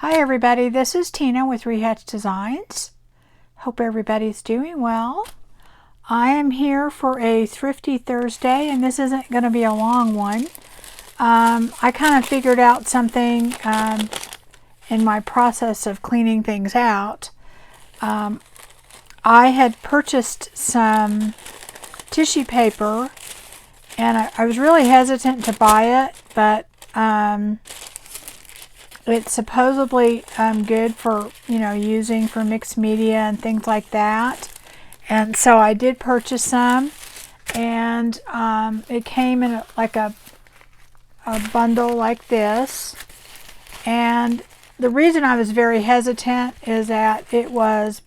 Hi everybody, this is Tina with Rehatch Designs. Hope everybody's doing well. I am here for a Thrifty Thursday, and this isn't going to be a long one. I kind of figured out something in my process of cleaning things out. I had purchased some tissue paper, and I was really hesitant to buy it, but it's supposedly good for, using for mixed media and things like that. And so I did purchase some, and it came in like a bundle like this. And the reason I was very hesitant is that it was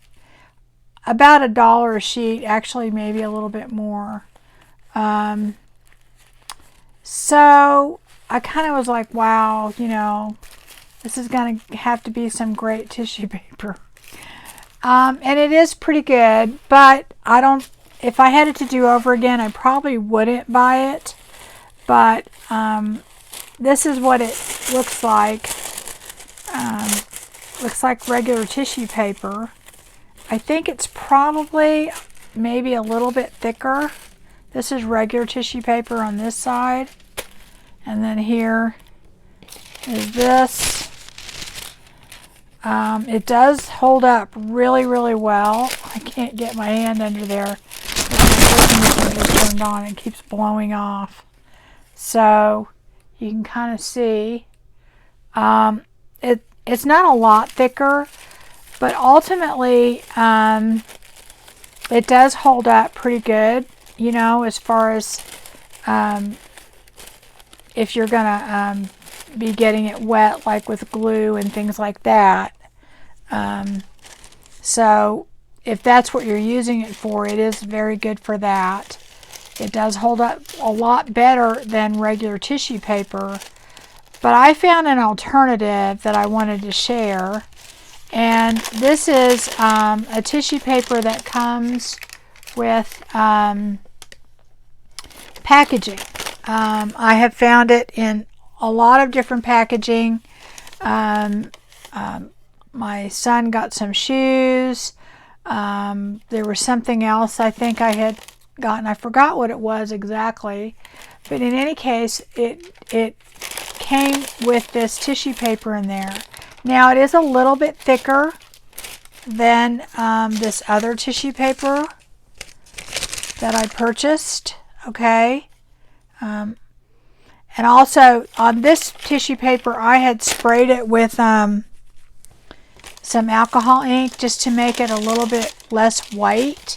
about $1 a sheet, actually maybe a little bit more. So I kind of was like, wow, this is going to have to be some great tissue paper. And it is pretty good, but if I had it to do over again, I probably wouldn't buy it. But this is what it looks like. Looks like regular tissue paper. I think it's probably maybe a little bit thicker. This is regular tissue paper on this side. And then here is this. It does hold up really, really well. I can't get my hand under there. My just turned on and it keeps blowing off. So you can kind of see. It's not a lot thicker, but ultimately it does hold up pretty good, as far as if you're gonna be getting it wet, like with glue and things like that. So if that's what you're using it for, it is very good for that. It does hold up a lot better than regular tissue paper, but I found an alternative that I wanted to share, and this is a tissue paper that comes with packaging. I have found it in a lot of different packaging. My son got some shoes. There was something else I think I had gotten. I forgot what it was exactly. But in any case, it came with this tissue paper in there. Now it is a little bit thicker than this other tissue paper that I purchased. Okay. And also on this tissue paper, I had sprayed it with some alcohol ink just to make it a little bit less white.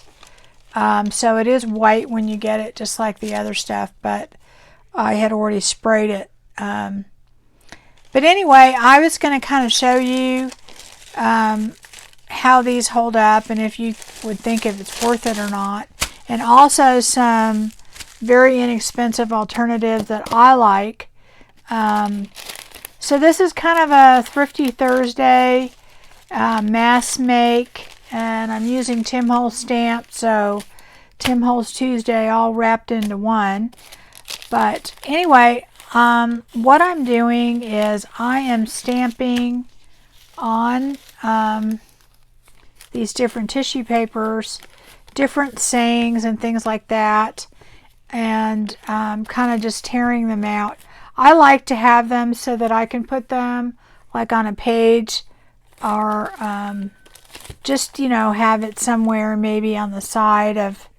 So it is white when you get it, just like the other stuff, but I had already sprayed it. But anyway, I was going to kind of show you how these hold up and if you would think if it's worth it or not. And also some very inexpensive alternatives that I like. So this is kind of a Thrifty Thursday mass make, and I'm using Tim Holtz stamp, so Tim Holtz Tuesday all wrapped into one. But anyway, what I'm doing is I am stamping on these different tissue papers, different sayings and things like that, and kind of just tearing them out. I like to have them so that I can put them like on a page, or just have it somewhere, maybe on the side of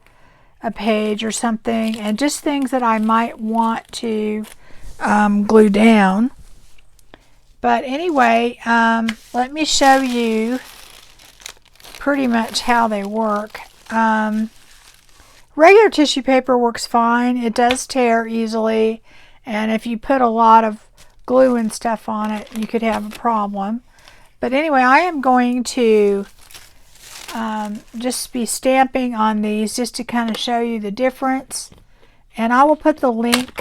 a page or something, and just things that I might want to glue down. But anyway, let me show you pretty much how they work. Regular tissue paper works fine. It does tear easily, and if you put a lot of glue and stuff on it, you could have a problem. But anyway, I am going to just be stamping on these just to kind of show you the difference. And I will put the link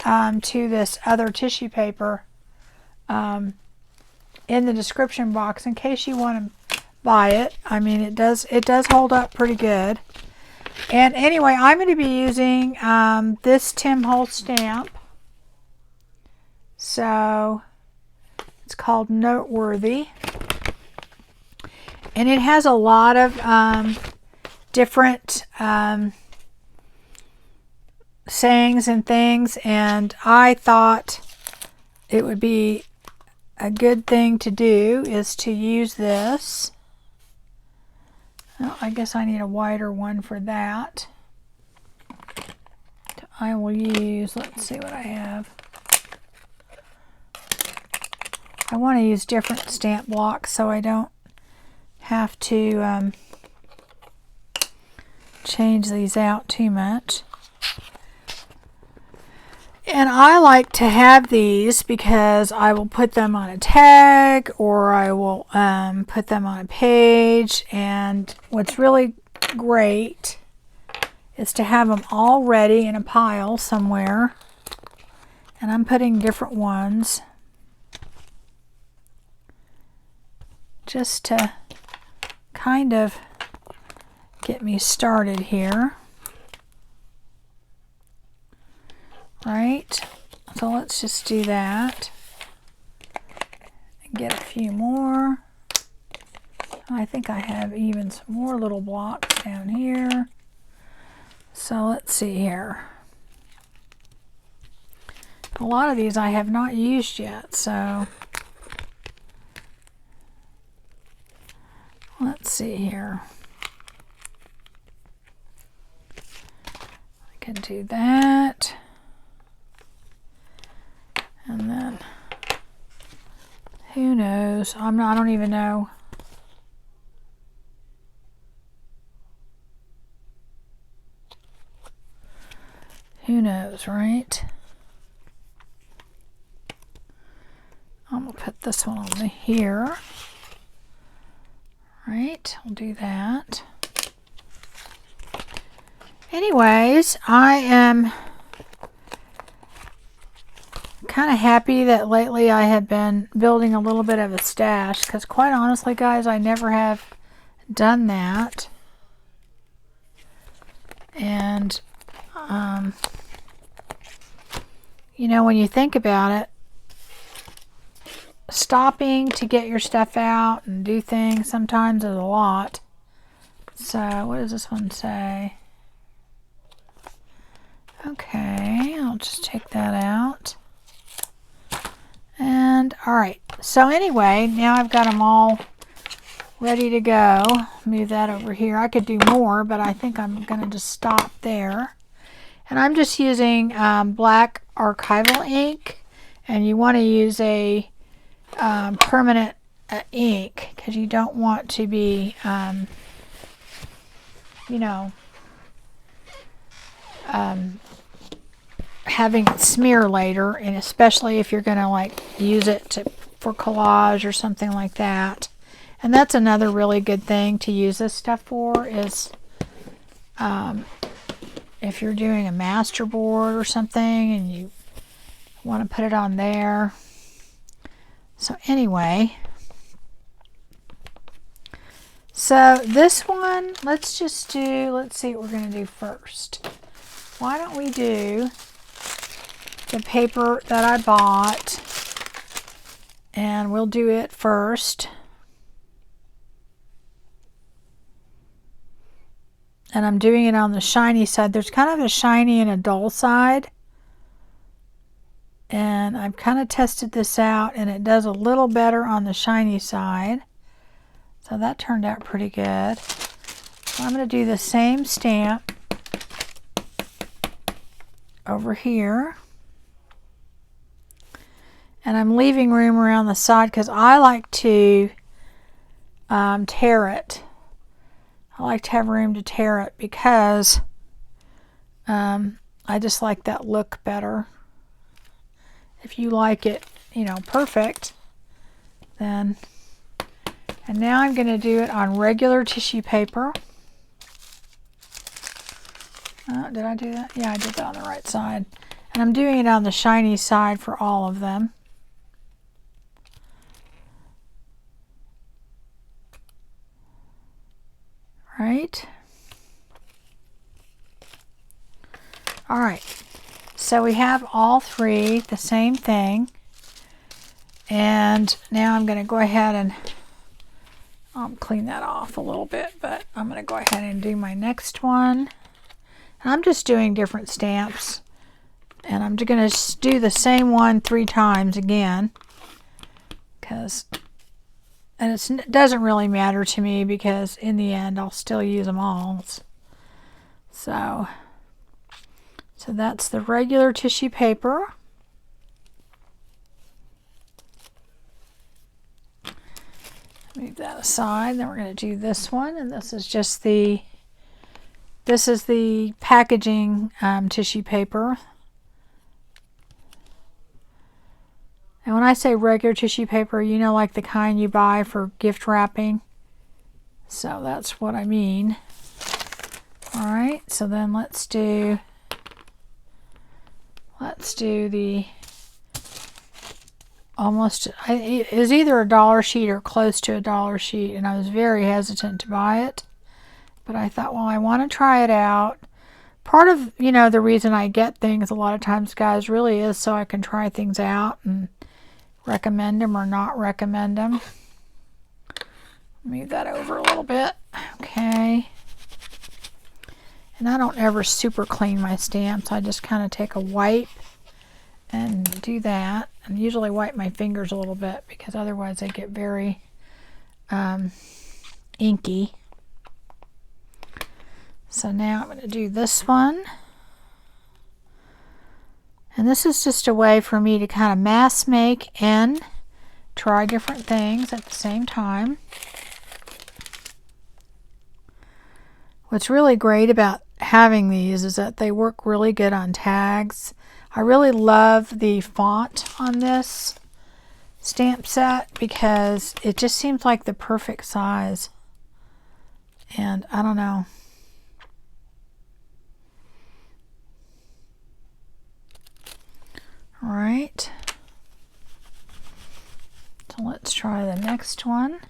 to this other tissue paper in the description box in case you want to buy it. I mean, it does hold up pretty good. And anyway, I'm going to be using this Tim Holtz stamp. So It's called Noteworthy. And it has a lot of different sayings and things, and I thought it would be a good thing to do is to use this. Well, I guess I need a wider one for that. I will use, let's see what I have. I want to use different stamp blocks so I don't have to change these out too much. And I like to have these because I will put them on a tag, or I will put them on a page. And what's really great is to have them all ready in a pile somewhere. And I'm putting different ones just to kind of get me started here. Right, so let's just do that and get a few more. I think I have even some more little blocks down here. So let's see here. A lot of these I have not used yet, so let's see here. I can do that. And then, who knows? I don't even know. Who knows, right? I'm going to put this one on here. Right, I'll do that. Anyways, I am kind of happy that lately I have been building a little bit of a stash, because quite honestly, guys, I never have done that. And you know, when you think about it, stopping to get your stuff out and do things sometimes is a lot. So what does this one say? Okay, I'll just take that out. And all right, so anyway, now I've got them all ready to go. Move that over here. I could do more, but I think I'm going to just stop there. And I'm just using black archival ink, and you want to use a permanent ink, because you don't want to be, you know, having it smear later, and especially if you're going to like use it for collage or something like that. And that's another really good thing to use this stuff for, is if you're doing a master board or something and you want to put it on there. So anyway, so this one, let's see what we're going to do first. Why don't we do the paper that I bought, and we'll do it first. And I'm doing it on the shiny side. There's kind of a shiny and a dull side. And I've kind of tested this out, and it does a little better on the shiny side. So that turned out pretty good. So I'm going to do the same stamp over here. And I'm leaving room around the side because I like to tear it. I like to have room to tear it because I just like that look better. If you like it, you know, perfect, then. And now I'm going to do it on regular tissue paper. Did I do that? Yeah, I did that on the right side. And I'm doing it on the shiny side for all of them. Right? All right. So we have all three the same thing. And now I'm going to go ahead and clean that off a little bit, but I'm going to go ahead and do my next one. And I'm just doing different stamps, and I'm just going to do the same one 3 times again, and it doesn't really matter to me because in the end I'll still use them all. So that's the regular tissue paper. Move that aside. Then we're going to do this one, and this is just the packaging tissue paper. And when I say regular tissue paper, you know, like the kind you buy for gift wrapping. So that's what I mean. All right, so then let's do the it was either a dollar sheet or close to a dollar sheet, and I was very hesitant to buy it, but I thought, well, I want to try it out. Part of, you know, the reason I get things a lot of times, guys, really is so I can try things out and recommend them or not recommend them. Move that over a little bit. Okay. And I don't ever super clean my stamps. I just kind of take a wipe and do that, and usually wipe my fingers a little bit because otherwise they get very inky. So now I'm going to do this one, and this is just a way for me to kind of mass make and try different things at the same time. What's really great about having these is that they work really good on tags. I really love the font on this stamp set because it just seems like the perfect size. And I don't know. All right. So let's try the next one.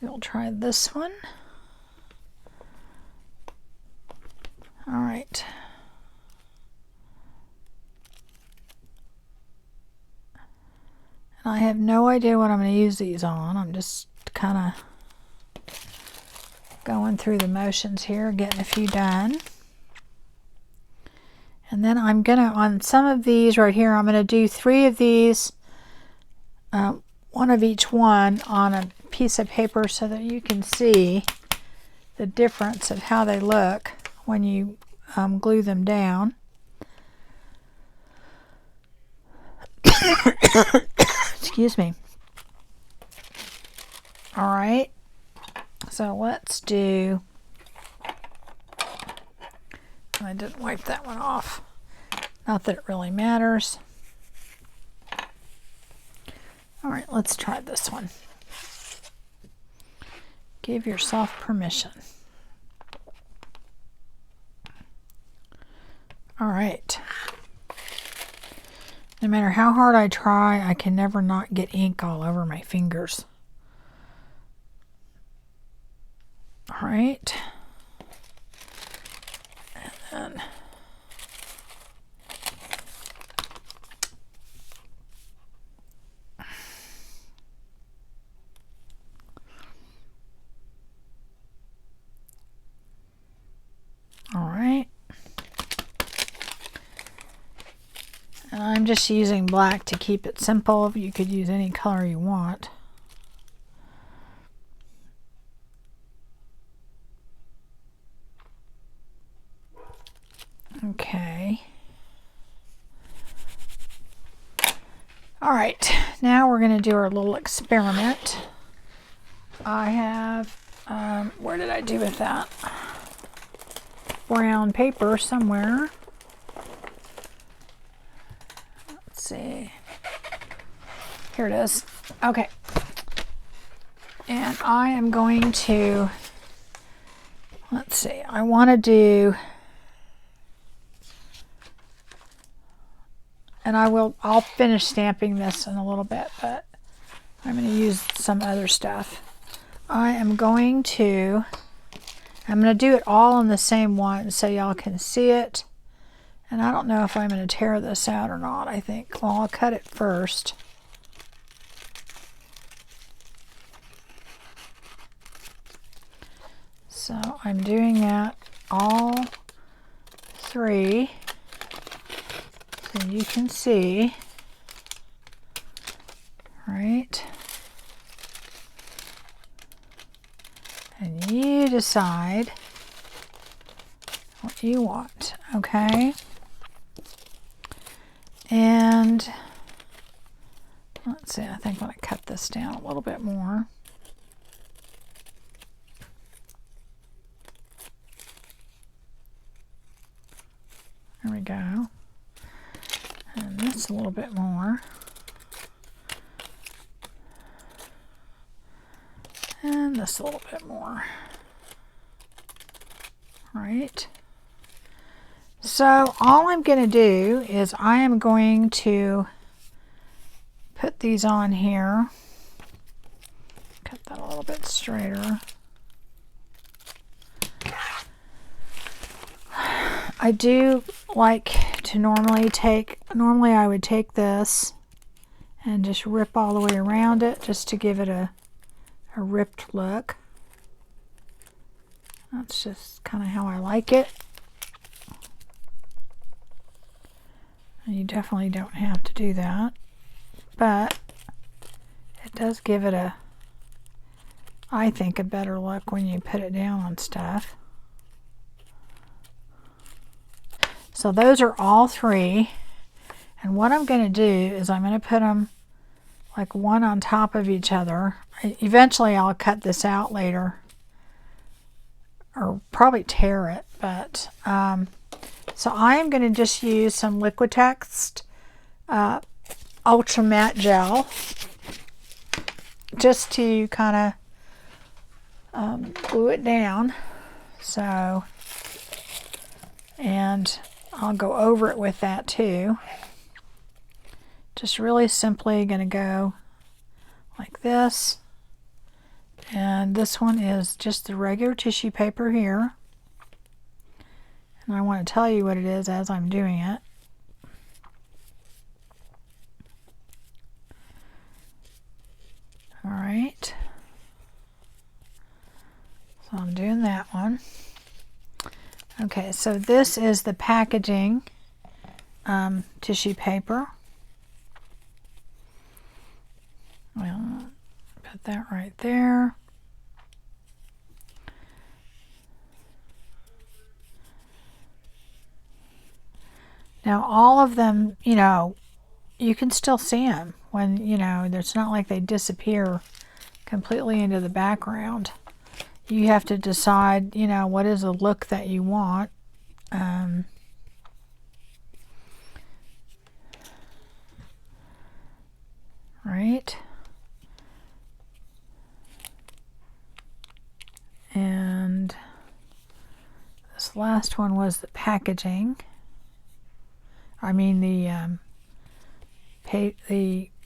We'll try this one. All right. And I have no idea what I'm going to use these on. I'm just kind of going through the motions here, getting a few done. And then I'm going to, on some of these right here, I'm going to do 3 of these, one of each one on a piece of paper so that you can see the difference of how they look when you glue them down. Excuse me. All right, so let's do, I didn't wipe that one off. Not that it really matters. All right, let's try this one. Give yourself permission. All right. No matter how hard I try, I can never not get ink all over my fingers. All right. And then all right. And I'm just using black to keep it simple. You could use any color you want. Okay. All right, now we're going to do our little experiment. I have, where did I do with that? Brown paper somewhere. Let's see. Here it is. Okay. And I am going to, let's see, I want to do, and I'll finish stamping this in a little bit, but I'm going to use some other stuff. I'm going to do it all on the same one so y'all can see it. And I don't know if I'm going to tear this out or not, I think. Well, I'll cut it first. So I'm doing that all 3 so you can see, right? And you decide what you want, okay? And let's see, I think I'm going to cut this down a little bit more. There we go. And this a little bit more. And this a little bit more. Right. So all I'm going to do is I am going to put these on here. Cut that a little bit straighter. I do like to normally I would take this and just rip all the way around it just to give it a ripped look. That's just kind of how I like it. And you definitely don't have to do that, but it does give it I think, a better look when you put it down on stuff. So those are all 3, and what I'm going to do is I'm going to put them like one on top of each other. Eventually I'll cut this out later, or probably tear it, but so I am going to just use some Liquitex Ultra Matte Gel just to kind of glue it down. So, and I'll go over it with that too. Just really simply going to go like this. And this one is just the regular tissue paper here. And I want to tell you what it is as I'm doing it. All right. So I'm doing that one. Okay, so this is the packaging tissue paper. Well, put that right there. Now all of them, you know, you can still see them when, you know, it's not like they disappear completely into the background. You have to decide, you know, what is the look that you want. Right. And this last one was the packaging. I mean the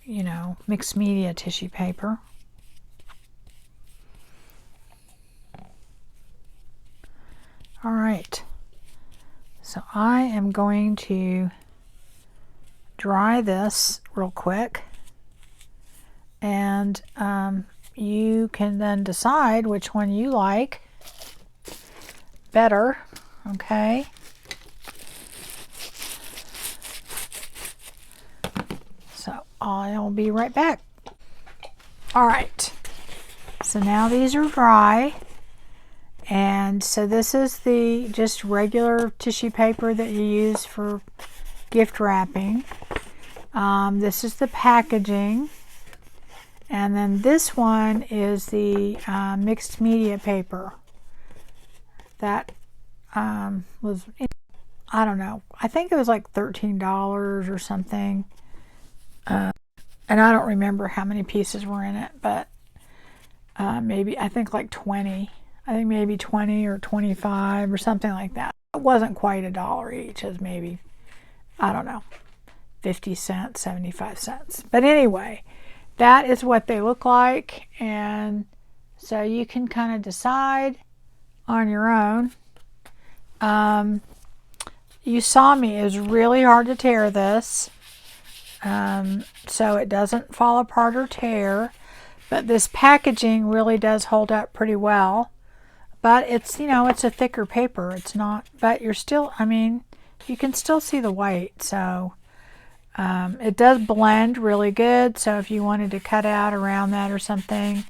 you know, mixed media tissue paper. All right, so I am going to dry this real quick, and you can then decide which one you like better, okay? So I'll be right back. All right, so now these are dry. And so this is the just regular tissue paper that you use for gift wrapping. This is the packaging. And then this one is the mixed media paper. That was, I don't know, I think it was like $13 or something. And I don't remember how many pieces were in it, but maybe, I think like 20. I think maybe 20 or 25 or something like that. It wasn't quite $1 each. It was maybe, I don't know, 50 cents, 75 cents. But anyway, that is what they look like. And so you can kind of decide on your own. You saw me, it was really hard to tear this. So it doesn't fall apart or tear. But this packaging really does hold up pretty well. but it's, you know, it's a thicker paper. It's not, but you're still, I mean, you can still see the white. So it does blend really good. So if you wanted to cut out around that or something,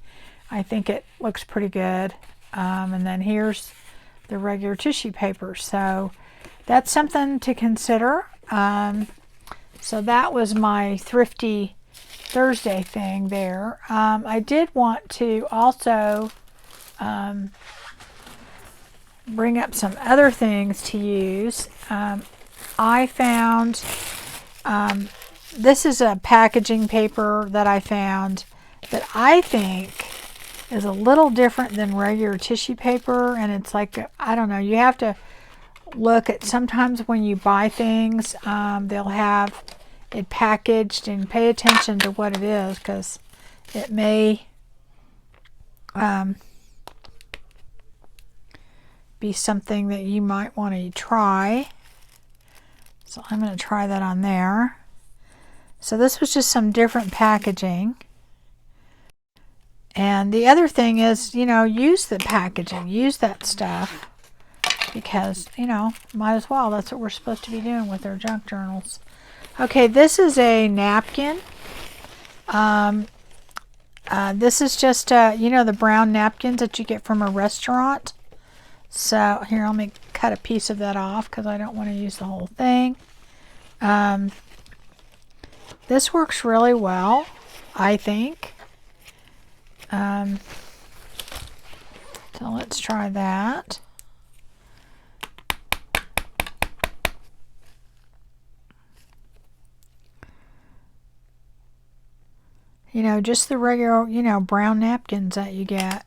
I think it looks pretty good. And then here's the regular tissue paper. So that's something to consider. So that was my Thrifty Thursday thing there. I did want to also bring up some other things to use. I found this is a packaging paper that I found that I think is a little different than regular tissue paper, and it's like, I don't know, you have to look at, sometimes when you buy things, they'll have it packaged, and pay attention to what it is, because it may be something that you might want to try. So I'm going to try that on there. So this was just some different packaging. And the other thing is, you know, use the packaging, use that stuff, because, you know, might as well. That's what we're supposed to be doing with our junk journals. Okay, this is a napkin. This is just, you know, the brown napkins that you get from a restaurant. So here, let me cut a piece of that off because I don't want to use the whole thing. This works really well, I think. So let's try that. You know, just the regular, you know, brown napkins that you get.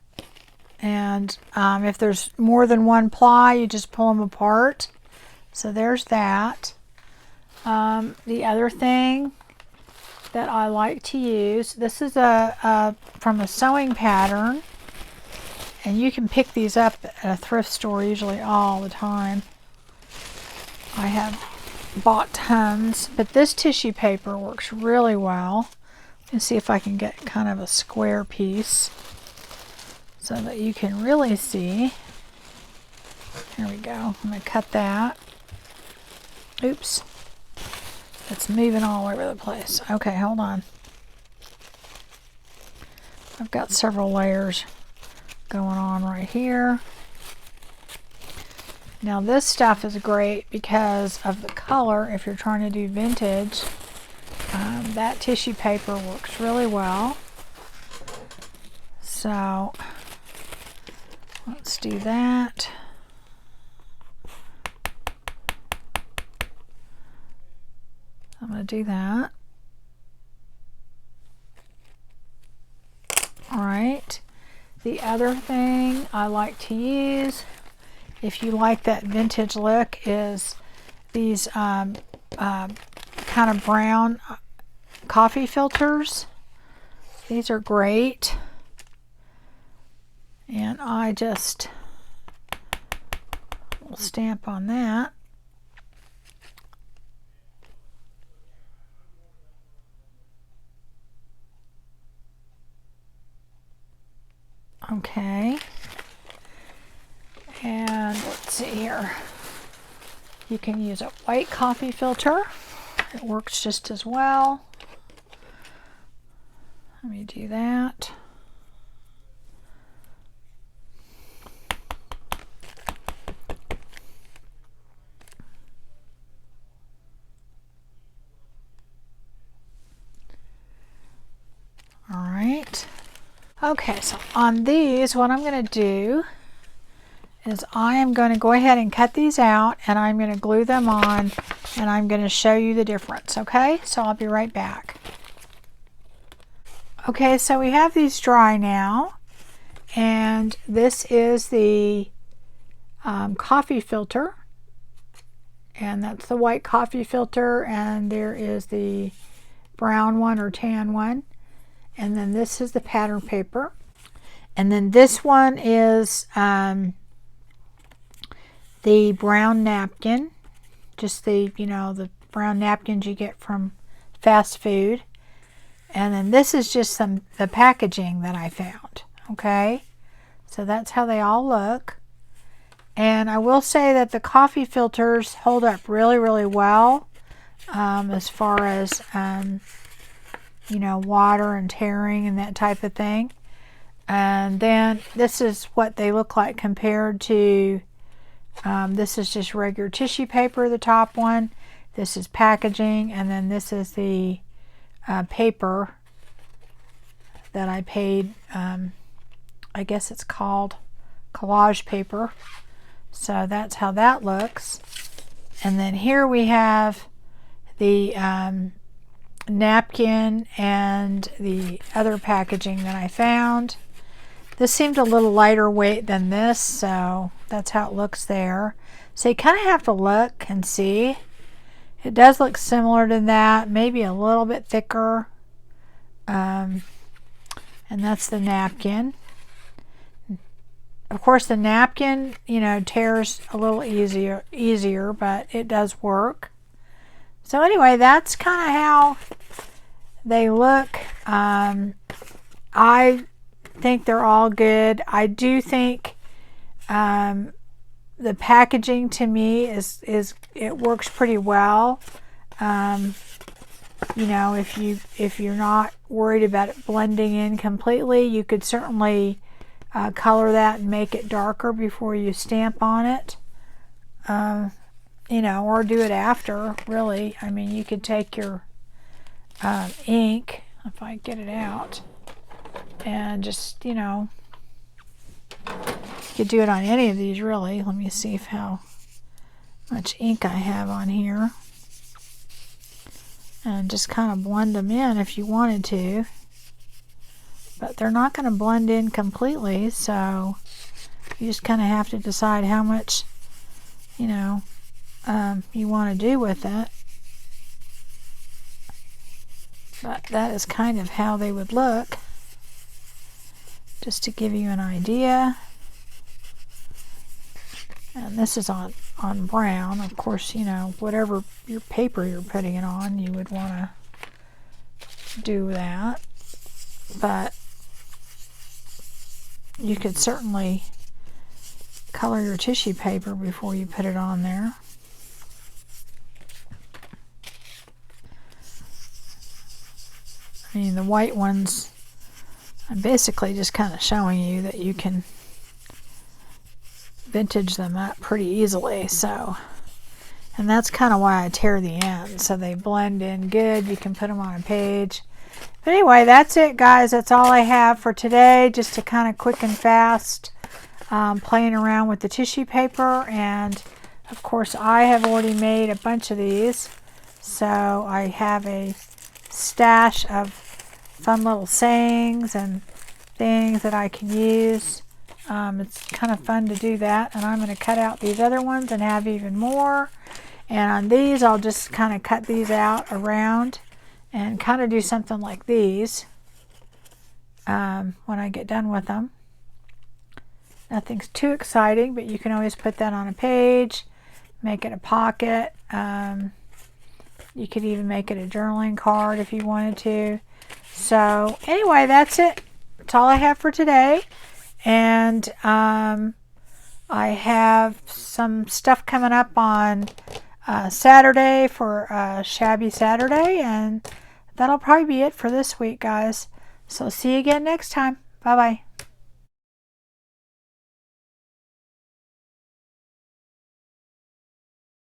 And if there's more than one ply, you just pull them apart. So there's that. The other thing that I like to use, this is from a sewing pattern, and you can pick these up at a thrift store usually all the time. I have bought tons, but this tissue paper works really well. Let's see if I can get kind of a square piece so that you can really see. Here we go. I'm going to cut that. Oops. It's moving all over the place. Okay, hold on. I've got several layers going on right here. Now this stuff is great because of the color. If you're trying to do vintage, that tissue paper works really well. So let's do that. I'm going to do that. All right. The other thing I like to use, if you like that vintage look, is these kind of brown coffee filters. These are great. And I just will stamp on that. Okay. And let's see here. You can use a white coffee filter. It works just as well. Let me do that. All right. Okay, so on these, what I'm going to do is I am going to go ahead and cut these out, and I'm going to glue them on, and I'm going to show you the difference, okay? So I'll be right back. Okay, so we have these dry now, and this is the coffee filter, and that's the white coffee filter, and there is the brown one or tan one. And then this is the pattern paper. And then this one is the brown napkin. Just the, you know, the brown napkins you get from fast food. And then this is just the packaging that I found. Okay. So that's how they all look. And I will say that the coffee filters hold up really, really well as far as, you know, water and tearing and that type of thing. And then this is what they look like compared to, this is just regular tissue paper, the top one. This is packaging, and then this is the paper that I paid, I guess it's called collage paper. So that's how that looks. And then here we have the napkin and the other packaging that I found. This seemed a little lighter weight than this, so that's how it looks there. So you kind of have to look and see. It does look similar to that, maybe a little bit thicker. And that's the napkin. Of course, the napkin, you know, tears a little easier, but it does work. So anyway, that's kind of how they look. I think they're all good. I do think the packaging to me is it works pretty well. You know, if you're not worried about it blending in completely, you could certainly color that and make it darker before you stamp on it. You know, or do it after, really. I mean, you could take your ink, if I get it out, and just, you know, you could do it on any of these, really. Let me see how much ink I have on here. And just kind of blend them in if you wanted to. But they're not going to blend in completely, so you just kind of have to decide how much, you know, you want to do with it. But that is kind of how they would look, just to give you an idea. And this is on brown. Of course, you know, whatever your paper you're putting it on, you would want to do that. But you could certainly color your tissue paper before you put it on there. I mean, the white ones, I'm basically just kind of showing you that you can vintage them up pretty easily. So, and that's kind of why I tear the ends, so they blend in good. You can put them on a page. But anyway, that's it, guys. That's all I have for today, just to kind of quick and fast playing around with the tissue paper. And of course, I have already made a bunch of these, so I have a stash of fun little sayings and things that I can use. It's kind of fun to do that, and I'm going to cut out these other ones and have even more. And on these, I'll just kind of cut these out around and kind of do something like these when I get done with them. Nothing's too exciting, but you can always put that on a page, make it a pocket. You could even make it a journaling card if you wanted to. So anyway, that's it. That's all I have for today. And I have some stuff coming up on Saturday for Shabby Saturday, and that'll probably be it for this week, guys. So see you again next time. Bye-bye.